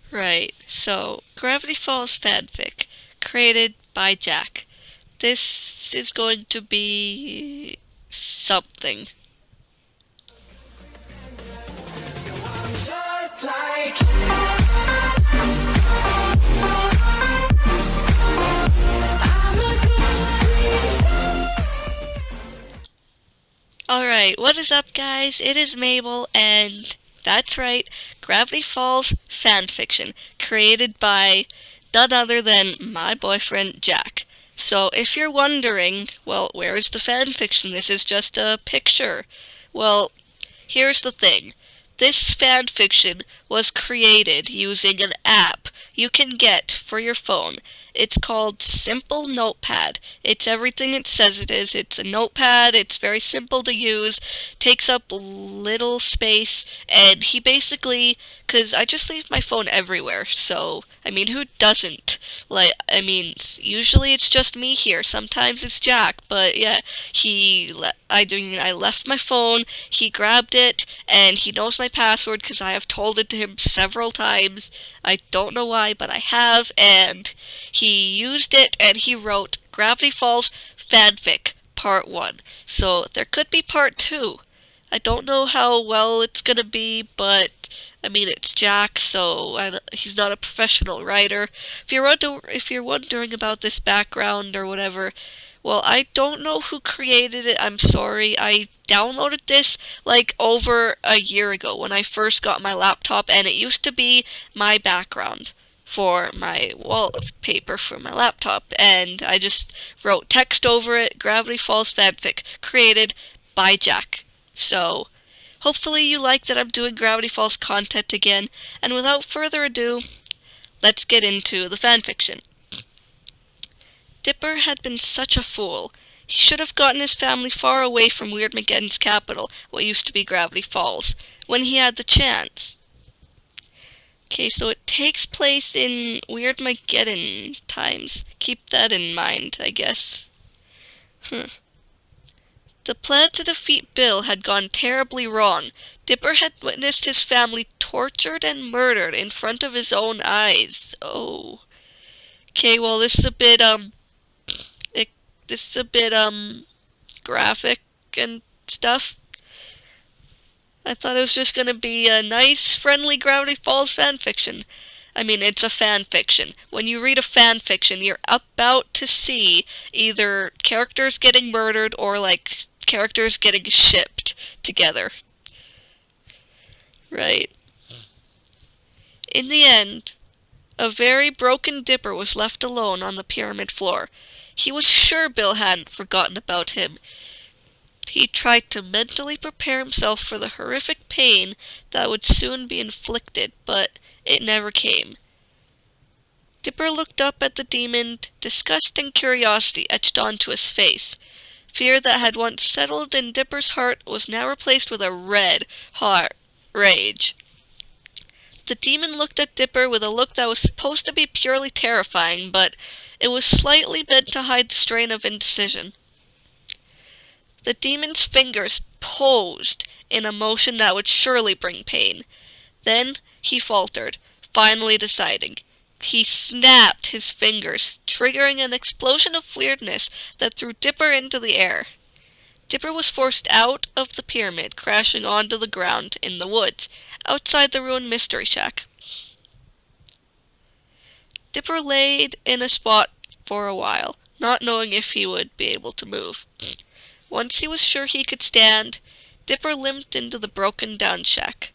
Right, so Gravity Falls fanfic, created by Jack. This is going to be something. Just like Alright, what is up, guys? It is Mabel, and that's right, Gravity Falls fanfiction, created by none other than my boyfriend, Jack. So, if you're wondering, well, where is the fanfiction? This is just a picture. Well, here's the thing. This fanfiction was created using an app you can get for your phone. It's called Simple Notepad. It's everything it says it is. It's a notepad, it's very simple to use, takes up little space, and he basically, because I just leave my phone everywhere, so, I mean, who doesn't? Usually it's just me here, sometimes it's Jack, but yeah, I left my phone, he grabbed it, and he knows my password because I have told it to him several times. I don't know why, but I have, and he used it and he wrote Gravity Falls Fanfic Part 1. So there could be Part 2. I don't know how well it's gonna be, but I mean it's Jack, so he's not a professional writer. If you're wondering about this background or whatever, well, I don't know who created it. I'm sorry. I downloaded this like over a year ago when I first got my laptop, and it used to be my background for my wallpaper for my laptop, and I just wrote text over it, Gravity Falls fanfic, created by Jack. So, hopefully you like that I'm doing Gravity Falls content again, and without further ado, let's get into the fanfiction. Dipper had been such a fool. He should have gotten his family far away from Weirdmageddon's capital, what used to be Gravity Falls, when he had the chance. Okay, so it takes place in Weirdmageddon times. Keep that in mind, I guess. The plan to defeat Bill had gone terribly wrong. Dipper had witnessed his family tortured and murdered in front of his own eyes. Oh. Okay, well, this is a bit, graphic and stuff. I thought it was just gonna be a nice, friendly Gravity Falls fanfiction. I mean, it's a fanfiction. When you read a fanfiction, you're about to see either characters getting murdered or, like, characters getting shipped together. Right. In the end, a very broken Dipper was left alone on the pyramid floor. He was sure Bill hadn't forgotten about him. He tried to mentally prepare himself for the horrific pain that would soon be inflicted, but it never came. Dipper looked up at the demon, disgust and curiosity etched onto his face. Fear that had once settled in Dipper's heart was now replaced with a red, hot rage. The demon looked at Dipper with a look that was supposed to be purely terrifying, but it was slightly meant to hide the strain of indecision. The demon's fingers posed in a motion that would surely bring pain. Then he faltered, finally deciding. He snapped his fingers, triggering an explosion of weirdness that threw Dipper into the air. Dipper was forced out of the pyramid, crashing onto the ground in the woods, outside the ruined mystery shack. Dipper laid in a spot for a while, not knowing if he would be able to move. Once he was sure he could stand, Dipper limped into the broken-down shack.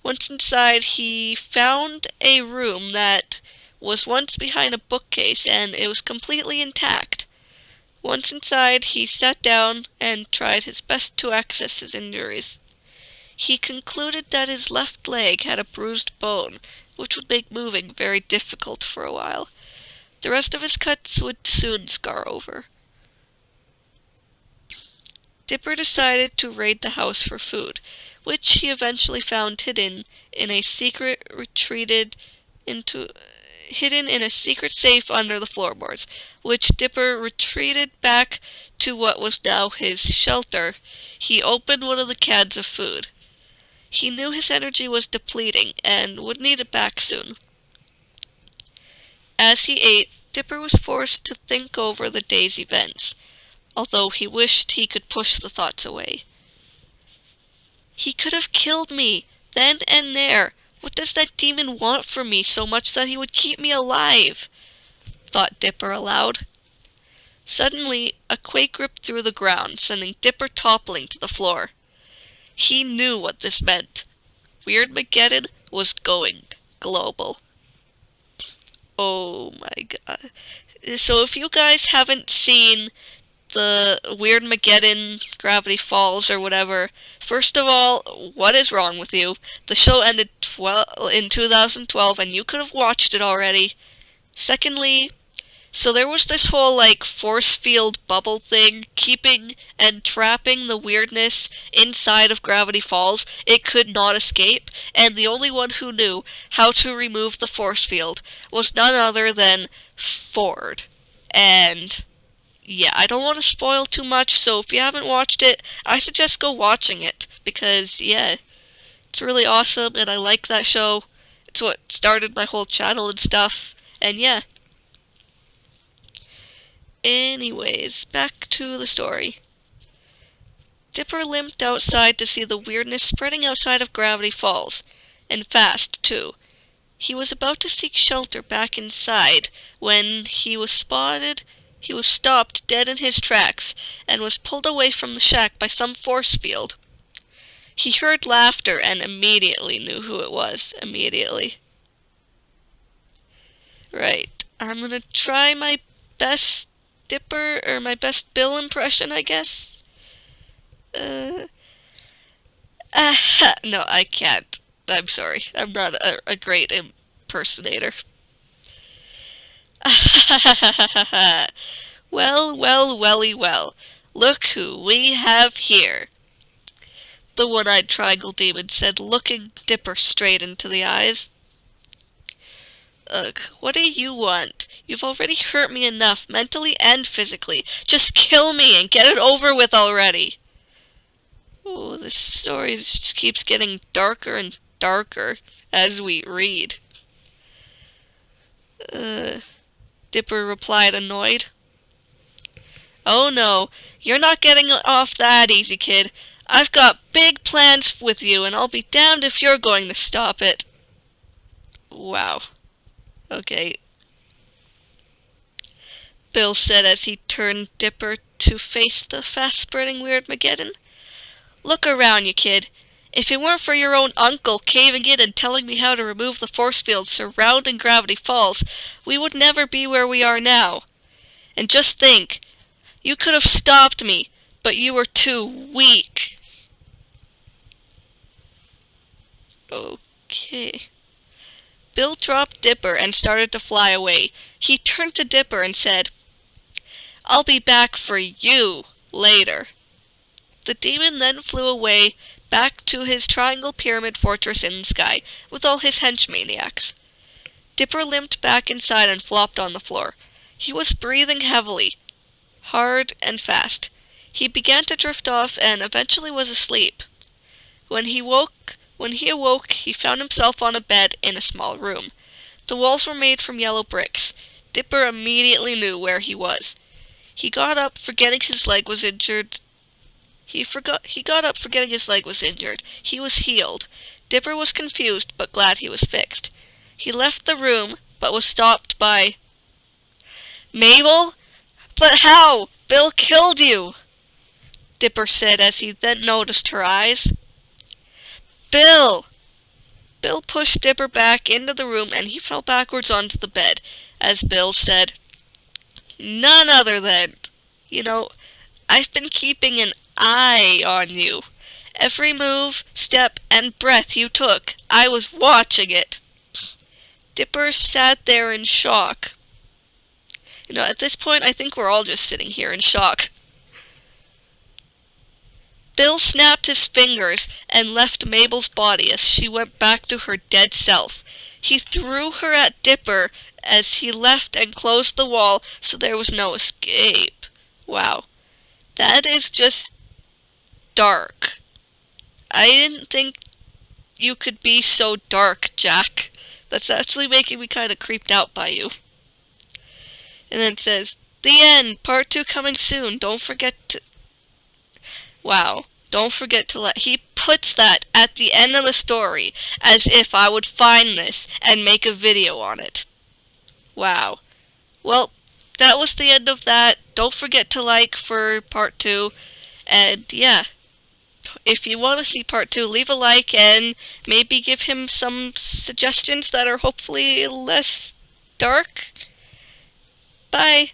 Once inside, he found a room that was once behind a bookcase, and it was completely intact. Once inside, he sat down and tried his best to access his injuries. He concluded that his left leg had a bruised bone, which would make moving very difficult for a while. The rest of his cuts would soon scar over. Dipper decided to raid the house for food, which he eventually found hidden in a secret safe under the floorboards, which Dipper retreated back to what was now his shelter. He opened one of the cans of food. He knew his energy was depleting and would need it back soon. As he ate, Dipper was forced to think over the day's events, although he wished he could push the thoughts away. He could have killed me, then and there. What does that demon want from me so much that he would keep me alive? Thought Dipper aloud. Suddenly, a quake ripped through the ground, sending Dipper toppling to the floor. He knew what this meant. Weirdmageddon was going global. Oh my god. So if you guys haven't seen the Weirdmageddon Gravity Falls or whatever, first of all, what is wrong with you? The show ended in 2012 and you could have watched it already. Secondly, so there was this whole force field bubble thing keeping and trapping the weirdness inside of Gravity Falls. It could not escape, and the only one who knew how to remove the force field was none other than Ford. And yeah, I don't want to spoil too much, so if you haven't watched it, I suggest go watching it, because yeah, it's really awesome and I like that show. It's what started my whole channel and stuff, and yeah. Anyways, back to the story. Dipper limped outside to see the weirdness spreading outside of Gravity Falls, and fast, too. He was about to seek shelter back inside when he was stopped dead in his tracks and was pulled away from the shack by some force field. He heard laughter and immediately knew who it was. Immediately. Right, I'm gonna try my best Dipper, or my best Bill impression, I guess? No, I can't. I'm sorry. I'm not a great impersonator. Well, welly well. Look who we have here. The one-eyed triangle demon said, looking Dipper straight into the eyes. Ugh, what do you want? You've already hurt me enough, mentally and physically. Just kill me and get it over with already. Oh, this story just keeps getting darker and darker as we read. Dipper replied, annoyed. Oh no, you're not getting off that easy, kid. I've got big plans with you, and I'll be damned if you're going to stop it. Wow. Okay. Bill said as he turned Dipper to face the fast-spreading Weirdmageddon. Look around you, kid. If it weren't for your own uncle caving in and telling me how to remove the force field surrounding Gravity Falls, we would never be where we are now. And just think, you could have stopped me, but you were too weak. Okay. Bill dropped Dipper and started to fly away. He turned to Dipper and said, I'll be back for you later. The demon then flew away back to his triangle pyramid fortress in the sky with all his henchmaniacs. Dipper limped back inside and flopped on the floor. He was breathing heavily, hard and fast. He began to drift off and eventually was asleep. When he awoke, he found himself on a bed in a small room. The walls were made from yellow bricks. Dipper immediately knew where he was. He got up, forgetting his leg was injured. He was healed. Dipper was confused, but glad he was fixed. He left the room, but was stopped by... Mabel? But how? Bill killed you! Dipper said as he then noticed her eyes. Bill! Bill pushed Dipper back into the room and he fell backwards onto the bed, as Bill said, None other than, I've been keeping an eye on you. Every move, step, and breath you took, I was watching it. Dipper sat there in shock. At this point, I think we're all just sitting here in shock. Bill snapped his fingers and left Mabel's body as she went back to her dead self. He threw her at Dipper as he left and closed the wall so there was no escape. Wow. That is just dark. I didn't think you could be so dark, Jack. That's actually making me kind of creeped out by you. And then it says, the end, part 2 coming soon. Don't forget to... Wow. Don't forget to He puts that at the end of the story, as if I would find this and make a video on it. Wow. Well, that was the end of that. Don't forget to like for part 2. And yeah, if you want to see part 2, leave a like and maybe give him some suggestions that are hopefully less dark. Bye.